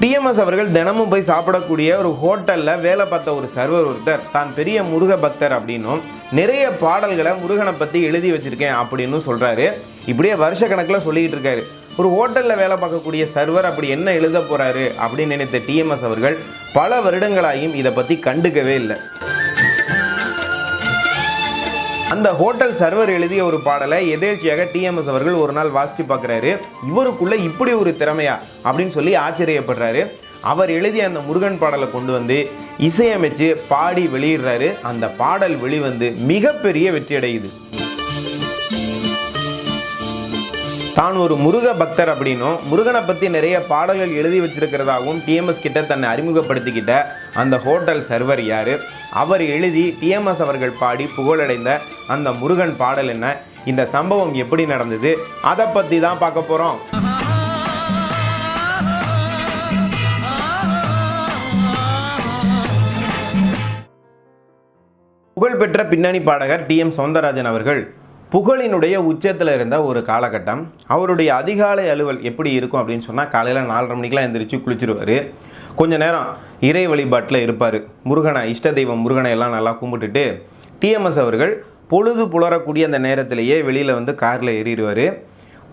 TMS அவர்கள் தினமும் போய் சாப்பிடக்கூடிய ஒரு ஹோட்டலில் வேலை பார்த்த ஒரு சர்வர் ஒருத்தர் தான் பெரிய முருக பக்தர் அப்படின்னும் நிறைய பாடல்களை முருகனை பற்றி எழுதி வச்சுருக்கேன் அப்படின்னு சொல்கிறாரு. இப்படியே வருஷ கணக்கில் சொல்லிக்கிட்டு இருக்காரு. ஒரு ஹோட்டலில் வேலை பார்க்கக்கூடிய சர்வர் அப்படி என்ன எழுத போகிறாரு அப்படின்னு நினைத்த டிஎம்எஸ் அவர்கள் பல வருடங்களாயும் இதை பற்றி கண்டுக்கவே இல்லை. அந்த ஹோட்டல் சர்வர் எழுதிய ஒரு பாடலை எதேர்ச்சியாக டிஎம்எஸ் அவர்கள் ஒரு நாள் வாசித்து பார்க்குறாரு. இவருக்குள்ளே இப்படி ஒரு திறமையா அப்படின்னு சொல்லி ஆச்சரியப்படுறாரு. அவர் எழுதிய அந்த முருகன் பாடலை கொண்டு வந்து இசையமைச்சு பாடி வெளியிடுறாரு. அந்த பாடல் வெளிவந்து மிகப்பெரிய வெற்றி அடையுது. தான் ஒரு முருக பக்தர் அப்படின்னும் முருகனை பற்றி நிறைய பாடல்கள் எழுதி வச்சிருக்கிறதாகவும் டிஎம்எஸ் கிட்ட தன்னை அறிமுகப்படுத்திக்கிட்ட அந்த ஹோட்டல் சர்வர் யார், அவர் எழுதி டிஎம்எஸ் அவர்கள் பாடி புகழடைந்த அந்த முருகன் பாடல் என்ன, இந்த சம்பவம் எப்படி நடந்தது, அதை பற்றி தான் பார்க்க போகிறோம். புகழ்பெற்ற பின்னணி பாடகர் டிஎம் சௌந்தரராஜன் அவர்கள் புகழினுடைய உச்சத்தில் இருந்த ஒரு காலகட்டம். அவருடைய அதிகாலை அலுவல் எப்படி இருக்கும் அப்படின்னு சொன்னால், காலையில் 4:30 மணிக்கெலாம் எழுந்திரிச்சு குளிச்சிருவார். கொஞ்ச நேரம் இறை வழிபாட்டில் இருப்பார். முருகனை, இஷ்ட தெய்வம் முருகனை எல்லாம் நல்லா கும்பிட்டுட்டு டிஎம்எஸ் அவர்கள் பொழுது புலரக்கூடிய அந்த நேரத்திலேயே வெளியில் வந்து காரில் ஏறிடுவார்.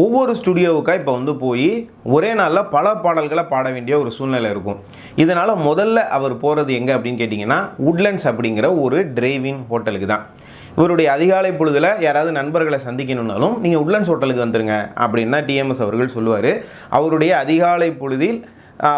ஒவ்வொரு ஸ்டுடியோவுக்காக இப்போ போய் ஒரே நாளில் பல பாடல்களை பாட வேண்டிய ஒரு சூழ்நிலை இருக்கும். இதனால் முதல்ல அவர் போகிறது எங்கே அப்படின்னு கேட்டிங்கன்னா, உட்லண்ட்ஸ் அப்படிங்கிற ஒரு டிரைவின் ஹோட்டலுக்கு தான். இவருடைய அதிகாலை பொழுதில் யாராவது நண்பர்களை சந்திக்கணுன்னாலும் நீங்கள் உட்லண்ட்ஸ் ஹோட்டலுக்கு வந்துருங்க அப்படின்னு தான் டிஎம்எஸ் அவர்கள் சொல்லுவார். அவருடைய அதிகாலை பொழுதில்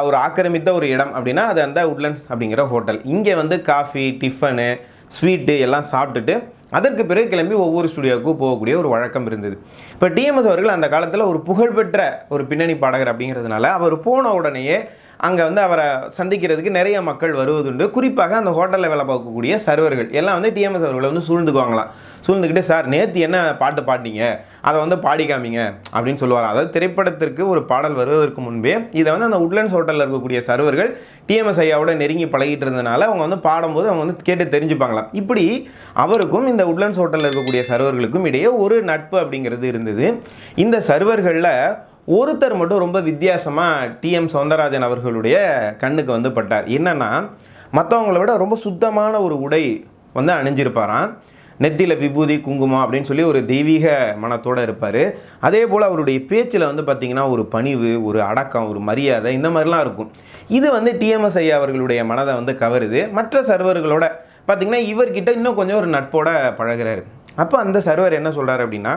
ஒரு ஆக்கிரமித்த ஒரு இடம் அப்படின்னா அது அந்த உட்லண்ட்ஸ் அப்படிங்கிற ஹோட்டல். இங்கே வந்து காஃபி, டிஃபனு, ஸ்வீட்டு எல்லாம் சாப்பிட்டுட்டு அதற்கு பிறகு கிளம்பி ஒவ்வொரு ஸ்டுடியோவுக்கும் போகக்கூடிய ஒரு வழக்கம் இருந்தது. இப்போ டிஎம்எஸ் அவர்கள் அந்த காலத்தில் ஒரு புகழ்பெற்ற ஒரு பின்னணி பாடகர் அப்படிங்கிறதுனால அவர் போன உடனேயே அங்கே வந்து அவரை சந்திக்கிறதுக்கு நிறைய மக்கள் வருவதுண்டு. குறிப்பாக அந்த ஹோட்டலில் வேலை பார்க்கக்கூடிய சர்வர்கள் எல்லாம் வந்து டிஎம்எஸ் அவர்களை வந்து சூழ்ந்துக்குவாங்களாம். சூழ்ந்துக்கிட்டு, சார் நேற்று என்ன பாட்டு பாட்டிங்க, அதை வந்து பாடிக்காமிங்க அப்படின்னு சொல்லுவார். அதாவது திரைப்படத்திற்கு ஒரு பாடல் வருவதற்கு முன்பே இதை வந்து அந்த உட்லண்ட்ஸ் ஹோட்டலில் இருக்கக்கூடிய சர்வர்கள் டிஎம்எஸ் ஐயாவோட நெருங்கி பழகிட்டு இருந்ததுனால அவங்க வந்து பாடும்போது அவங்க வந்து கேட்டு தெரிஞ்சுப்பாங்களாம். இப்படி அவருக்கும் இந்த உட்லண்ட்ஸ் ஹோட்டலில் இருக்கக்கூடிய சர்வர்களுக்கும் இடையே ஒரு நட்பு அப்படிங்கிறது இருந்தது. இந்த சர்வர்களில் ஒருத்தர் மட்டும் ரொம்ப வித்தியாசமாக டிஎம் சௌந்தரராஜன் அவர்களுடைய கண்ணுக்கு வந்து பட்டார். என்னென்னா, மற்றவங்கள விட ரொம்ப சுத்தமான ஒரு உடை வந்து அணிஞ்சிருப்பாராம். நெத்தியில் விபூதி, குங்குமம் அப்படின்னு சொல்லி ஒரு தெய்வீக மனத்தோடு இருப்பார். அதே போல் அவருடைய பேச்சில் வந்து பார்த்திங்கன்னா ஒரு பணிவு, ஒரு அடக்கம், ஒரு மரியாதை, இந்த மாதிரிலாம் இருக்கும். இது வந்து டிஎம்எஸ் ஐயா அவர்களுடைய மனதை வந்து கவருது. மற்ற சர்வர்களோட பார்த்திங்கன்னா இவர்கிட்ட இன்னும் கொஞ்சம் ஒரு நட்போட பழகிறாரு. அப்போ அந்த சர்வர் என்ன சொல்கிறார் அப்படின்னா,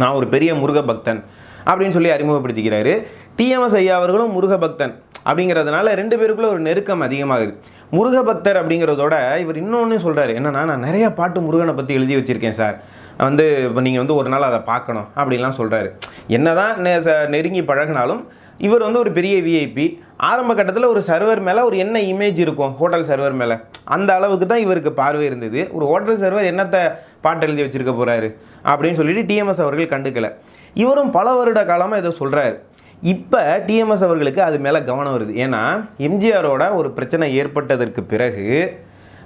நான் ஒரு பெரிய முருக பக்தன் அப்படின்னு சொல்லி அறிமுகப்படுத்திக்கிறாரு. டிஎம்எஸ் ஐயா அவர்களும் முருக பக்தன் அப்படிங்கிறதுனால 2 பேருக்குள்ள ஒரு நெருக்கம் அதிகமாகுது. முருக பக்தர் அப்படிங்கிறதோட இவர் இன்னொன்று சொல்கிறாரு. என்னென்னா, நான் நிறைய பாட்டு முருகனை பற்றி எழுதி வச்சுருக்கேன் சார், வந்து இப்போ நீங்கள் வந்து ஒரு நாள் அதை பார்க்கணும் அப்படின்லாம் சொல்கிறாரு. என்ன தான் நெருங்கி பழகினாலும் இவர் வந்து ஒரு பெரிய விஐபி. ஆரம்ப கட்டத்தில் ஒரு சர்வர் மேலே ஒரு என்ன இமேஜ் இருக்கும் ஹோட்டல் சர்வர் மேலே, அந்த அளவுக்கு தான் இவருக்கு பார்வை இருந்தது. ஒரு ஹோட்டல் சர்வர் என்னத்தை பாட்டு எழுதி வச்சுருக்க போகிறாரு அப்படின்னு சொல்லிட்டு டிஎம்எஸ் அவர்கள் கண்டுக்கலை. இவரும் பல வருட காலமாக இதை சொல்கிறாரு. இப்போ டிஎம்எஸ் அவர்களுக்கு அது மேலே கவனம் வருது. ஏன்னா எம்ஜிஆரோட ஒரு பிரச்சனை ஏற்பட்டதற்கு பிறகு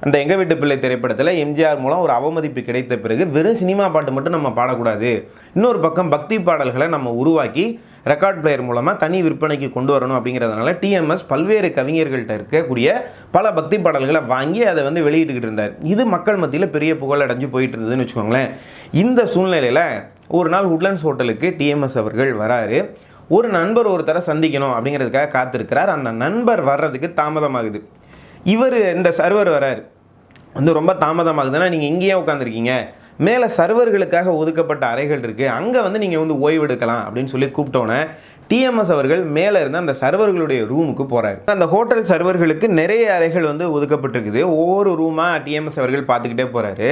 அந்த எங்கள் வீட்டு பிள்ளை திரைப்படத்தில் எம்ஜிஆர் மூலம் ஒரு அவமதிப்பு கிடைத்த பிறகு வெறும் சினிமா பாட்டு மட்டும் நம்ம பாடக்கூடாது, இன்னொரு பக்கம் பக்தி பாடல்களை நம்ம உருவாக்கி ரெக்கார்ட் பிளேயர் மூலமாக தனி விற்பனைக்கு கொண்டு வரணும் அப்படிங்கிறதுனால டிஎம்எஸ் பல்வேறு கவிஞர்கள்ட்ட இருக்கக்கூடிய பல பக்தி பாடல்களை வாங்கி அதை வந்து வெளியிட்டுக்கிட்டு இருந்தார். இது மக்கள் மத்தியில் பெரிய புகழடைஞ்சு போயிட்டு இருந்ததுன்னு வச்சுக்கோங்களேன். இந்த சூழ்நிலையில் ஒரு நாள் உட்லண்ட்ஸ் ஹோட்டலுக்கு டிஎம்எஸ் அவர்கள் வராரு. ஒரு நண்பர் ஒருத்தரை சந்திக்கணும் அப்படிங்கிறதுக்காக காத்திருக்கிறார். அந்த நண்பர் வர்றதுக்கு தாமதமாகுது. இவர் இந்த சர்வர் வராரு, வந்து ரொம்ப தாமதமாகுதுன்னா நீங்கள் இங்கேயே உட்காந்துருக்கீங்க, மேலே சர்வர்களுக்காக ஒதுக்கப்பட்ட அறைகள் இருக்குது, அங்கே வந்து நீங்கள் வந்து ஓய்வு எடுக்கலாம் அப்படின்னு சொல்லி கூப்பிட்டோன்னே டிஎம்எஸ் அவர்கள் மேலே இருந்து அந்த சர்வர்களுடைய ரூமுக்கு போகிறாரு. அந்த ஹோட்டல் சர்வர்களுக்கு நிறைய அறைகள் வந்து ஒதுக்கப்பட்டிருக்குது. ஒவ்வொரு ரூமாக டிஎம்எஸ் அவர்கள் பார்த்துக்கிட்டே போகிறாரு.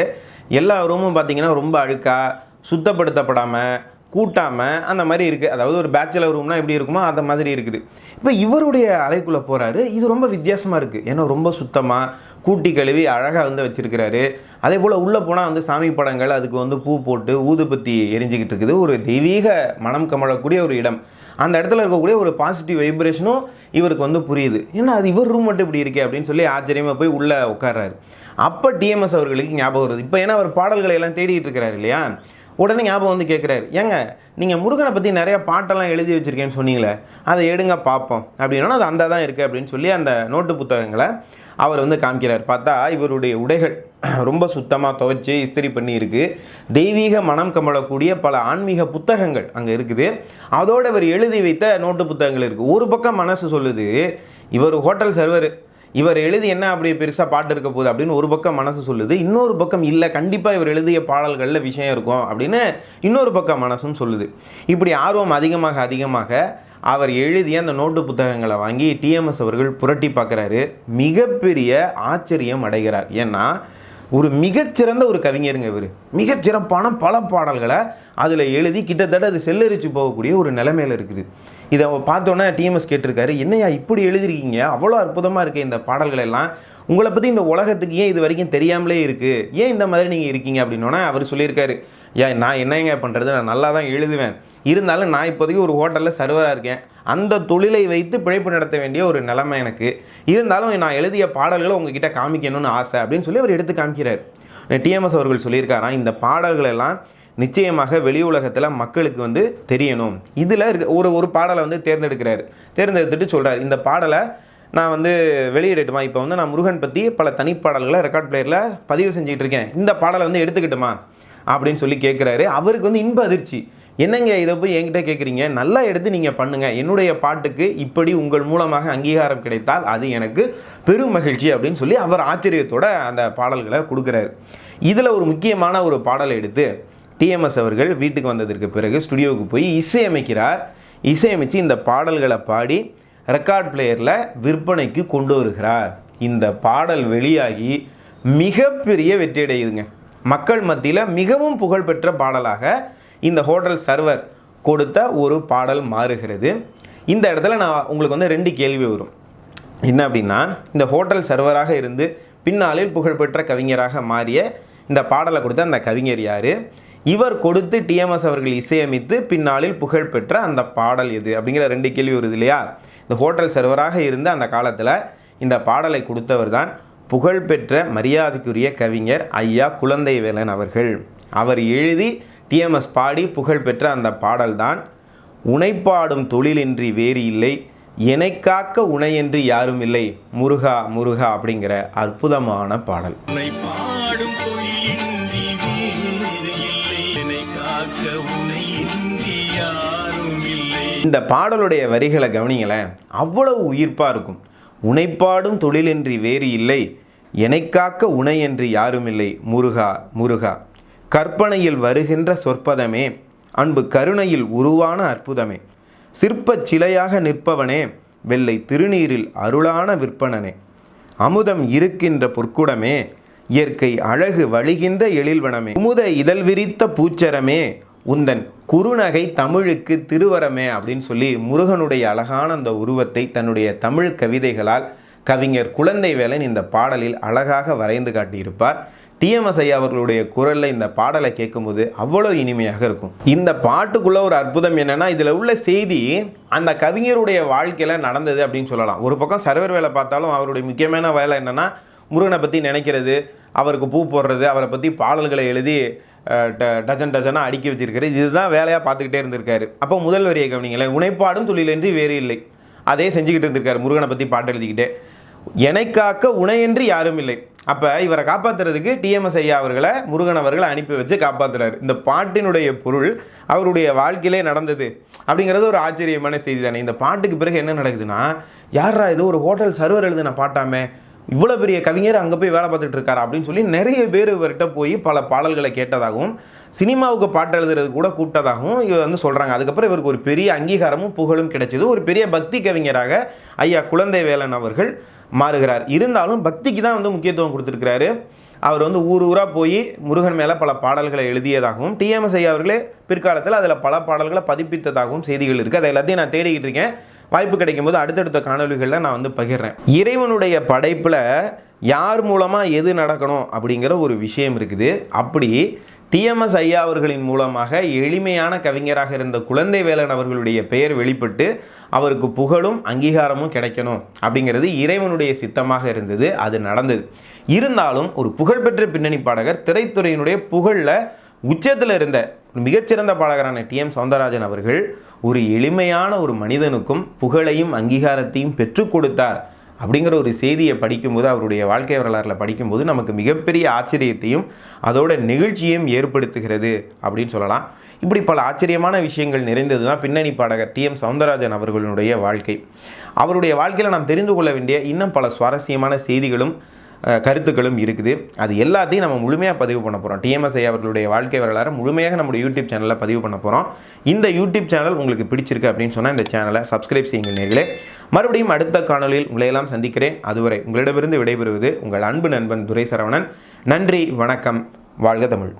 எல்லா ரூமும் பார்த்திங்கன்னா ரொம்ப அழுக்காக, சுத்தப்படுத்தப்படாமல், கூட்டாமல் அந்த மாதிரி இருக்குது. அதாவது ஒரு பேச்சுலர் ரூம்னா எப்படி இருக்குமோ அந்த மாதிரி இருக்குது. இப்போ இவருடைய அறைக்குள்ளே போகிறாரு. இது ரொம்ப வித்தியாசமாக இருக்குது. ஏன்னா ரொம்ப சுத்தமாக கூட்டி கழுவி அழகாக வந்து வச்சுருக்கிறாரு. அதே போல் உள்ளே போனால் வந்து சாமி படங்கள், அதுக்கு வந்து பூ போட்டு ஊதுபத்தி எரிஞ்சிக்கிட்டு இருக்குது. ஒரு தெய்வீக மனம் கமழக்கூடிய ஒரு இடம். அந்த இடத்துல இருக்கக்கூடிய ஒரு பாசிட்டிவ் வைப்ரேஷனும் இவருக்கு வந்து புரியுது. ஏன்னா அது இவர் ரூம் மட்டும் இப்படி இருக்கே அப்படின்னு சொல்லி ஆச்சரியமாக போய் உள்ளே உட்கார்றாரு. அப்போ டிஎம்எஸ் அவர்களுக்கு ஞாபகம் வருது. இப்போ ஏன்னா அவர் பாடல்களை எல்லாம் தேடிட்டு இருக்கிறாரு இல்லையா, உடனே ஞாபகம் வந்து கேட்குறாரு, ஏங்க நீங்கள் முருகனை பற்றி நிறைய பாட்டெல்லாம் எழுதி வச்சுருக்கேன்னு சொன்னீங்களே, அதை எடுங்க பார்ப்போம் அப்படின்னா அது அந்த தான் இருக்குது அப்படின்னு சொல்லி அந்த நோட்டு புத்தகங்களை அவர் வந்து காமிக்கிறார். பார்த்தா இவருடைய உடைகள் ரொம்ப சுத்தமாக துவைச்சி இஸ்திரி பண்ணி இருக்குது. தெய்வீக மனம் கமழக்கூடிய பல ஆன்மீக புத்தகங்கள் அங்கே இருக்குது. அதோடு இவர் எழுதி வைத்த நோட்டு புத்தகங்கள் இருக்குது. ஒரு பக்கம் மனசு சொல்லுது இவர் ஹோட்டல் சர்வர், இவர் எழுதி என்ன அப்படி பெருசாக பாட்டு இருக்க போகுது அப்படின்னு ஒரு பக்கம் மனசு சொல்லுது. இன்னொரு பக்கம் இல்லை, கண்டிப்பாக இவர் எழுதிய பாடல்களில் விஷயம் இருக்கும் அப்படின்னு இன்னொரு பக்கம் மனசும் சொல்லுது. இப்படி ஆர்வம் அதிகமாக அவர் எழுதிய அந்த நோட்டு புத்தகங்களை வாங்கி டிஎம்எஸ் அவர்கள் புரட்டி பார்க்குறாரு. மிகப்பெரிய ஆச்சரியம் அடைகிறார். ஏன்னா ஒரு மிகச்சிறந்த ஒரு கவிஞருங்க இவர். மிகச்சிறப்பான பல பாடல்களை அதில் எழுதி கிட்டத்தட்ட அது செல்லரிச்சு போகக்கூடிய ஒரு நிலைமையில் இருக்குது. இதை பார்த்தோன்னே டிஎம்எஸ் கேட்டிருக்காரு, என்னையா இப்படி எழுதிருக்கீங்க, அவ்வளோ அற்புதமாக இருக்குது இந்த பாடல்கள் எல்லாம், உங்களை பற்றி இந்த உலகத்துக்கு ஏன் இது வரைக்கும் தெரியாமலே இருக்குது, ஏன் இந்த மாதிரி நீங்கள் இருக்கீங்க அப்படின்னோன்னா அவர் சொல்லியிருக்காரு, ஏன் நான் என்னங்க பண்ணுறது, நான் நல்லா தான் எழுதுவேன், இருந்தாலும் நான் இப்போதைக்கு ஒரு ஹோட்டலில் சர்வராக இருக்கேன், அந்த தொழிலை வைத்து பிழைப்பு நடத்த வேண்டிய ஒரு நிலைமை எனக்கு, இருந்தாலும் நான் எழுதிய பாடல்களை உங்ககிட்ட காமிக்கணும்னு ஆசை அப்படின்னு சொல்லி அவர் எடுத்து காமிக்கிறார். டிஎம்எஸ் அவர்கள் சொல்லியிருக்காராம், இந்த பாடல்கள் எல்லாம் நிச்சயமாக வெளி உலகத்தில் மக்களுக்கு வந்து தெரியணும். இதில் ஒரு பாடலை வந்து தேர்ந்தெடுத்துட்டு சொல்கிறார், இந்த பாடலை நான் வந்து வெளியிடட்டுமா, இப்போ வந்து நான் முருகன் பற்றி பல தனிப்பாடல்களை ரெக்கார்ட் பிளேயரில் பதிவு செஞ்சுட்டு இருக்கேன், இந்த பாடலை வந்து எடுத்துக்கிட்டுமா அப்படின்னு சொல்லி கேட்குறாரு. அவருக்கு வந்து இன்ப அதிர்ச்சி, என்னங்க இதை போய் என்கிட்ட கேட்குறீங்க, நல்லா எடுத்து நீங்கள் பண்ணுங்கள், என்னுடைய பாட்டுக்கு இப்படி உங்கள் மூலமாக அங்கீகாரம் கிடைத்தால் அது எனக்கு பெரும் மகிழ்ச்சி அப்படின்னு சொல்லி அவர் ஆச்சரியத்தோட அந்த பாடல்களை கொடுக்குறாரு. இதில் ஒரு முக்கியமான ஒரு பாடலை எடுத்து டிஎம்எஸ் அவர்கள் வீட்டுக்கு வந்ததற்கு பிறகு ஸ்டுடியோவுக்கு போய் இசையமைக்கிறார். இசையமைச்சு இந்த பாடல்களை பாடி ரெக்கார்ட் பிளேயரில் விற்பனைக்கு கொண்டு வருகிறார். இந்த பாடல் வெளியாகி மிகப்பெரிய வெற்றி அடையுதுங்க. மக்கள் மத்தியில் மிகவும் புகழ்பெற்ற பாடலாக இந்த ஹோட்டல் சர்வர் கொடுத்த ஒரு பாடல் மாறுகிறது. இந்த இடத்துல நான் உங்களுக்கு வந்து 2 கேள்வி வரும். என்ன அப்படின்னா, இந்த ஹோட்டல் சர்வராக இருந்து பின்னாளில் புகழ்பெற்ற கவிஞராக மாறிய இந்த பாடலை கொடுத்த அந்த கவிஞர் யார், இவர் கொடுத்து டிஎம்எஸ் அவர்கள் இசையமைத்து பின்னாளில் புகழ்பெற்ற அந்த பாடல் எது அப்படிங்கிற 2 கேள்வி வருது இல்லையா. இந்த ஹோட்டல் சர்வராக இருந்த அந்த காலத்தில் இந்த பாடலை கொடுத்தவர் தான் புகழ்பெற்ற மரியாதைக்குரிய கவிஞர் ஐயா குழந்தைவேலன் அவர்கள். அவர் எழுதி டிஎம்எஸ் பாடி புகழ்பெற்ற அந்த பாடல் தான் உனைப்பாடும் தொழிலின்றி வேறு இல்லை, எனைக்காக்க உனையென்று யாரும் இல்லை, முருகா முருகா அப்படிங்கிற அற்புதமான பாடல். இந்த பாடலுடைய வரிகளை கவனிங்களேன், அவ்வளவு உயிர்ப்பாக இருக்கும். உனைப்பாடும் தொழிலின்றி வேறு இல்லை, எனைக்காக்க உனையென்று யாரும் இல்லை, முருகா முருகா. கற்பனையில் வருகின்ற சொற்பதமே, அன்பு கருணையில் உருவான அற்புதமே, சிற்பச் சிலையாக நிற்பவனே, வெள்ளை திருநீரில் அருளான விற்பனனே, அமுதம் இருக்கின்ற பொற்குடமே, இயற்கை அழகு வழிகின்ற எழில்வனமே, குமுத இதழ் விரித்த பூச்சரமே, உந்தன் குறுநகை தமிழுக்கு திருவரமே அப்படின்னு சொல்லி முருகனுடைய அழகான அந்த உருவத்தை தன்னுடைய தமிழ் கவிதைகளால் கவிஞர் குழந்தைவேலன் இந்த பாடலில் அழகாக வரைந்து காட்டியிருப்பார். டிஎம்எஸ் ஐயா அவர்களுடைய குரலில் இந்த பாடலை கேட்கும்போது அவ்வளோ இனிமையாக இருக்கும். இந்த பாட்டுக்குள்ள ஒரு அற்புதம் என்னன்னா, இதில் உள்ள செய்தி அந்த கவிஞருடைய வாழ்க்கையில் நடந்தது அப்படின்னு சொல்லலாம். ஒரு பக்கம் சர்வர் வேலை பார்த்தாலும் அவருடைய முக்கியமான வேலை என்னென்னா முருகனை பற்றி நினைக்கிறது, அவருக்கு பூ போடுறது, அவரை பற்றி பாடல்களை எழுதி டஜனாக அடுக்கி வச்சிருக்காரு. இதுதான் வேலையாக பார்த்துக்கிட்டே இருந்திருக்காரு. அப்போ முதல் வரியை கவனிங்களேன், உனைப்பாடும் தொழிலின்றி வேறு இல்லை, அதே செஞ்சுக்கிட்டு இருந்திருக்காரு. முருகனை பற்றி பாட்டு எழுதிக்கிட்டே எனைக்காக்க உனையென்று யாரும் இல்லை. அப்போ இவரை காப்பாற்றுறதுக்கு டிஎம்எஸ் ஐயா அவர்களை முருகன் அவர்களை அனுப்பி வச்சு காப்பாற்றுறாரு. இந்த பாட்டினுடைய பொருள் அவருடைய வாழ்க்கையிலே நடந்தது அப்படிங்கிறது ஒரு ஆச்சரியமான செய்தி தானே. இந்த பாட்டுக்கு பிறகு என்ன நடக்குதுன்னா, யாரா இது ஒரு ஹோட்டல் சர்வர் எழுதுன பாட்டாமே, இவ்வளோ பெரிய கவிஞர் அங்கே போய் வேலை பார்த்துட்டு இருக்காரா அப்படின்னு சொல்லி நிறைய பேர் இவர்கிட்ட போய் பல பாடல்களை கேட்டதாகவும் சினிமாவுக்கு பாட்டு எழுதுறது கூட கூப்பிட்டதாகவும் இவர் வந்து சொல்கிறாங்க. அதுக்கப்புறம் இவருக்கு ஒரு பெரிய அங்கீகாரமும் புகழும் கிடைச்சது. ஒரு பெரிய பக்தி கவிஞராக ஐயா குழந்தைவேலன் அவர்கள் மாறுகிறார். இருந்தாலும் பக்திக்கு தான் வந்து முக்கியத்துவம் கொடுத்துருக்கிறாரு. அவர் வந்து ஊராக போய் முருகன் மேலே பல பாடல்களை எழுதியதாகவும் டிஎம்எஸ் ஐயா அவர்களே பிற்காலத்தில் அதில் பல பாடல்களை பதிப்பித்ததாகவும் செய்திகள் இருக்குது. அதை எல்லாத்தையும் நான் தேடிக்கிட்டு இருக்கேன். வாய்ப்பு கிடைக்கும் போது அடுத்தடுத்த காணொலிகளில் நான் வந்து பகிர்றேன். இறைவனுடைய படைப்பில் யார் மூலமாக எது நடக்கணும் அப்படிங்கிற ஒரு விஷயம் இருக்குது. அப்படி டிஎம்எஸ் ஐயா அவர்களின் மூலமாக எளிமையான கவிஞராக இருந்த குழந்தைவேலன் அவர்களுடைய பெயர் வெளிப்பட்டு அவருக்கு புகழும் அங்கீகாரமும் கிடைக்கணும் அப்படிங்கிறது இறைவனுடைய சித்தமாக இருந்தது. அது நடந்தது. இருந்தாலும் ஒரு புகழ்பெற்ற பின்னணி பாடகர், திரைத்துறையினுடைய புகழில் உச்சத்தில் இருந்த மிகச்சிறந்த பாடகரான டிஎம் சௌந்தரராஜன் அவர்கள் ஒரு எளிமையான ஒரு மனிதனுக்கும் புகழையும் அங்கீகாரத்தையும் பெற்றுக் கொடுத்தார் அப்படிங்கிற ஒரு செய்தியை படிக்கும்போது, அவருடைய வாழ்க்கை வரலாறில் படிக்கும்போது நமக்கு மிகப்பெரிய ஆச்சரியத்தையும் அதோட நெகிழ்ச்சியையும் ஏற்படுத்துகிறது அப்படின்னு சொல்லலாம். இப்படி பல ஆச்சரியமான விஷயங்கள் நிறைந்தது தான் பின்னணி பாடகர் டிஎம் சௌந்தரராஜன் அவர்களுடைய வாழ்க்கை. அவருடைய வாழ்க்கையில் நாம் தெரிந்து கொள்ள வேண்டிய இன்னும் பல சுவாரஸ்யமான செய்திகளும் கருத்துக்களும் இருக்குது. அது எல்லாத்தையும் நம்ம முழுமையாக பதிவு பண்ண போகிறோம். டிஎம்எஸ்ஐ அவர்களுடைய வாழ்க்கை வரலாறு முழுமையாக நம்முடைய யூடியூப் சேனலில் பதிவு பண்ண போகிறோம். இந்த யூடியூப் சேனல் உங்களுக்கு பிடிச்சிருக்கு அப்படின்னு சொன்னால் இந்த சேனலை சப்ஸ்கிரைப் செய்யுங்கள் நேர்களே. மறுபடியும் அடுத்த காணொலியில் உங்களையெல்லாம் சந்திக்கிறேன். அதுவரை உங்களிடமிருந்து விடைபெறுவது உங்கள் அன்பு நண்பன் துரை சரவணன். நன்றி, வணக்கம், வாழ்க தமிழ்.